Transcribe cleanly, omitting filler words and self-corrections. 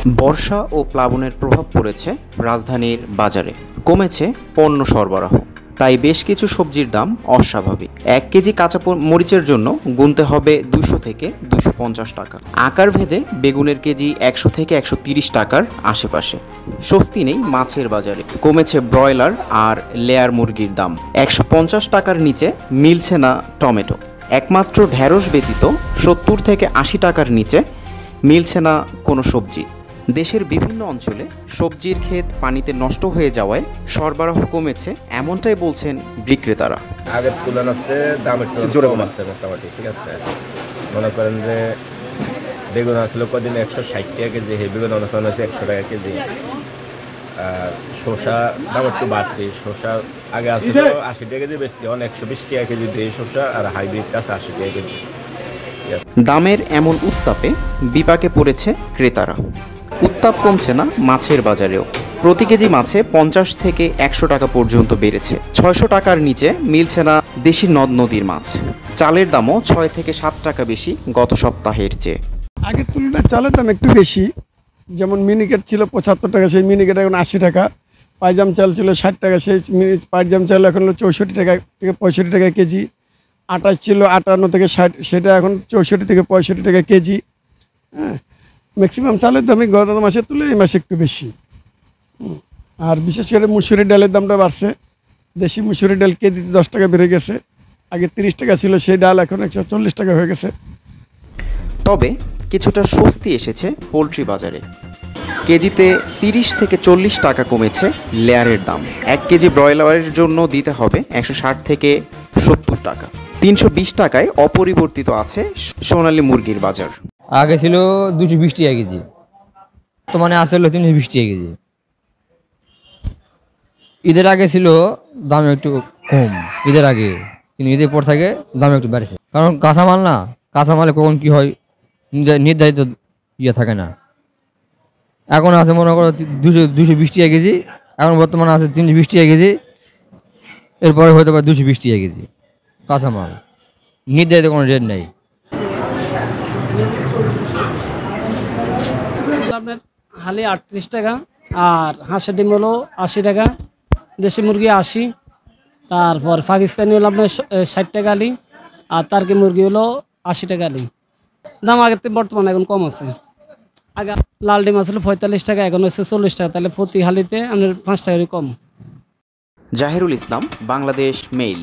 বর্ষা ও প্লাবনের প্রভাব পড়েছে রাজধানীর বাজারে। কমেছে পণ্য সরবরাহ, তাই বেশ কিছু সবজির দাম অস্বাভাবিক। 1 কেজি কাঁচা মরিচের জন্য গুনতে হবে 200 থেকে 250 টাকা। আকার ভেদে বেগুনের কেজি 100 থেকে 130 টাকার আশেপাশে। স্বস্তি নেই মাছের বাজারে। কমেছে ব্রয়লার আর লেয়ার মুরগির দাম। 150 টাকার নিচে মিলছে না টমেটো। একমাত্র ঢেঁড়স ব্যতীত 70 থেকে 80 টাকার নিচে মিলছে না কোনো সবজি। দেশের বিভিন্ন অঞ্চলে সবজির ক্ষেত পানিতে নষ্ট হয়ে যাওয়ায় সরবরাহ কমেছে, এমনটাই বলছেন বিক্রেতারা। আগের তুলনাতে দাম একটু জোরে কমাচ্ছে মোটামুটি, ঠিক আছে। মনে করেন যে বেগুন আসলে কদিন 160 টাকা কেজি, বেগুন অনুসরণ হচ্ছে 100 টাকা কেজি। আর শসা দাম একটু বাড়তি। শসা আগে আসলে 80 টাকা কেজি, বেশি 120 টাকা কেজি দিয়ে শসা, আর হাইব্রিড আছে 80 টাকা কেজি। দামের এমন উত্তাপে বিপাকে পড়েছে ক্রেতারা। উত্তাপ কমছে না মাছের বাজারেও। প্রতি কেজি মাছে 50 থেকে 100 টাকা পর্যন্ত বেড়েছে। 600 টাকার নিচে মিলছে না দেশি নদ নদীর মাছ। চালের দামও 6 থেকে 7 টাকা বেশি গত সপ্তাহের চেয়ে। আগের তুলনায় চালের দাম একটু বেশি। যেমন মিনিকেট ছিল 75 টাকা, সেই মিনিকেট এখন 80 টাকা। পাইজাম চাল ছিল 60 টাকা, সেই পাইজাম চাল এখন হলো 64 টাকা থেকে 65 টাকা কেজি। আটা ছিল 58 থেকে 60, সেটা এখন 64 থেকে 65 টাকা কেজি। হ্যাঁ, ম্যাক্সিমাম চালের দামই গত মাসের তুলনায় এই মাসে একটু বেশি। আর বিশেষ করে মুসুরি ডালের দামটা বাড়ছে। দেশি মুসুরি ডাল কেজিতে 10 টাকা বেড়ে গেছে। আগে 30 টাকা ছিল সেই ডাল, এখন 140 টাকা হয়ে গেছে। তবে কিছুটা স্বস্তি এসেছে পোলট্রি বাজারে। কেজিতে 30 থেকে 40 টাকা কমেছে লেয়ারের দাম। 1 কেজি ব্রয়লারের জন্য দিতে হবে 160 থেকে 70 টাকা। 320 টাকায় অপরিবর্তিত আছে সোনালী মুরগির বাজার। আগে ছিল 220 টাকা কেজি, তো মানে আসলে 320 টাকা কেজি। ঈদের আগে ছিল দাম একটু কম, ঈদের আগে, কিন্তু ঈদের পর থেকে দাম একটু বেড়েছে। কারণ কাঁচামাল না, কাঁচামালে কখন কি হয় নির্ধারিত থাকে না। এখন আছে মনে করো 220 টাকা কেজি, এখন বর্তমানে আছে 320 টাকা কেজি, এরপরে হয়তো পারে 220 টাকা কেজি কাঁচামাল। নির্ধারিত কোনো রেট নেই। আপনার হালি 38 টাকা, আর হাঁসের ডিম হলো 80 টাকা, দেশি মুরগি 80, তারপর পাকিস্তানি হলো আপনার 60 টাকা আলি, আর টার্কি মুরগি হলো 80 টাকা আলি। দাম আগের থেকে বর্তমানে এখন কম আছে। আগে লাল ডিম আসলে 45 টাকা, এখন হচ্ছে 40 টাকা, তাহলে প্রতি হালিতে আপনার 5 টাকা কম। জাহিরুল ইসলাম, বাংলাদেশ মেইল।